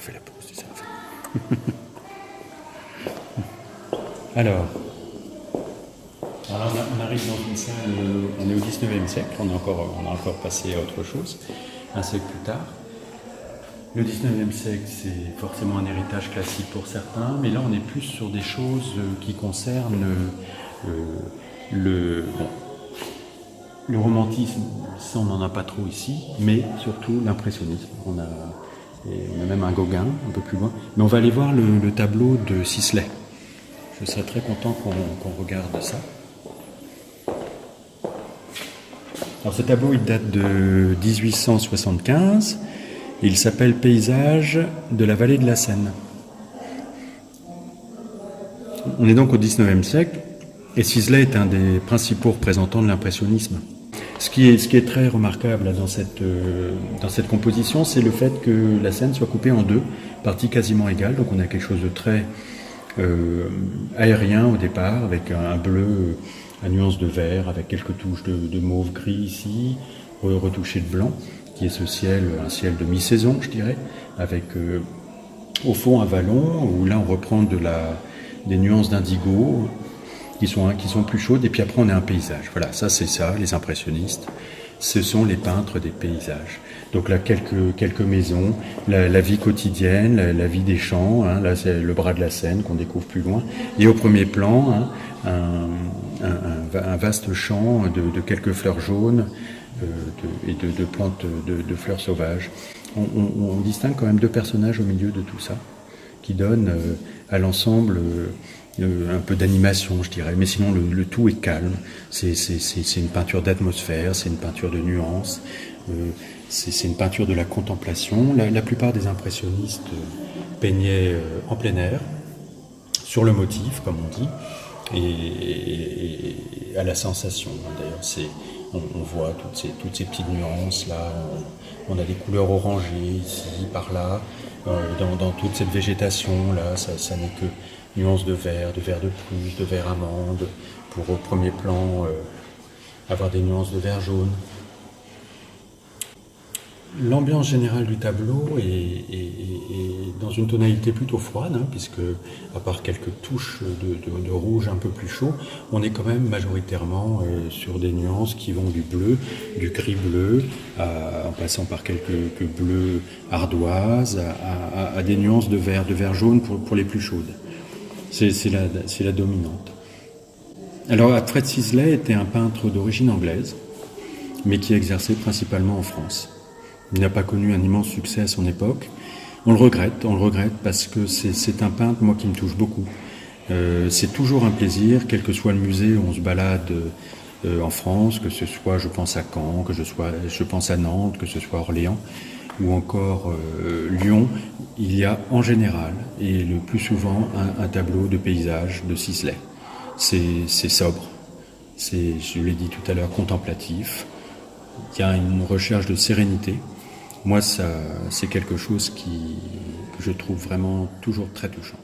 fait la pause, c'est ça. Alors on arrive dans une salle, on est au 19e siècle, on a encore passé à autre chose, un siècle plus tard. Le 19e siècle, c'est forcément un héritage classique pour certains, mais là on est plus sur des choses qui concernent le romantisme, ça on n'en a pas trop ici, mais surtout l'impressionnisme. On a même un Gauguin un peu plus loin, mais on va aller voir le tableau de Sisley. Je serais très content qu'on regarde ça. Alors ce tableau il date de 1875, et il s'appelle Paysage de la vallée de la Seine. On est donc au 19e siècle, et Sisley est un des principaux représentants de l'impressionnisme. Ce qui est très remarquable là, dans cette composition, c'est le fait que la Seine soit coupée en deux parties quasiment égales. Donc on a quelque chose de très aérien au départ, avec un bleu à nuance de vert, avec quelques touches de mauve gris ici, retouché de blanc, qui est ce ciel, un ciel de mi-saison, je dirais, avec au fond un vallon, où là on reprend des nuances d'indigo, qui sont plus chaudes, et puis après on a un paysage. Voilà, ça c'est ça, les impressionnistes, ce sont les peintres des paysages. Donc là, quelques maisons, la vie quotidienne, la vie des champs, hein, là c'est le bras de la Seine qu'on découvre plus loin, et au premier plan, hein, un vaste champ de quelques fleurs jaunes et de plantes de fleurs sauvages. On distingue quand même deux personnages au milieu de tout ça, qui donnent à l'ensemble un peu d'animation, je dirais, mais sinon le tout est calme. C'est une peinture d'atmosphère, c'est une peinture de nuances, c'est une peinture de la contemplation. La plupart des impressionnistes peignaient en plein air, sur le motif, comme on dit, et à la sensation. D'ailleurs, on voit toutes ces petites nuances là. On a des couleurs orangées ici, par là, dans toute cette végétation là. Ça n'est que nuances de vert de plus, de vert amande, pour au premier plan avoir des nuances de vert jaune. L'ambiance générale du tableau est dans une tonalité plutôt froide, hein, puisque, à part quelques touches de rouge un peu plus chaud, on est quand même majoritairement sur des nuances qui vont du bleu, du gris bleu, en passant par quelques bleus ardoises, à des nuances de vert jaune pour les plus chaudes. C'est la dominante. Alors, Alfred Sisley était un peintre d'origine anglaise, mais qui exerçait principalement en France. Il n'a pas connu un immense succès à son époque. On le regrette parce que c'est un peintre, moi, qui me touche beaucoup. C'est toujours un plaisir, quel que soit le musée où on se balade en France, que ce soit, je pense à Caen, je pense à Nantes, que ce soit Orléans, ou encore Lyon, il y a en général, et le plus souvent, un tableau de paysage de Sisley. C'est sobre, je l'ai dit tout à l'heure, contemplatif. Il y a une recherche de sérénité. Moi, c'est quelque chose que je trouve vraiment toujours très touchant.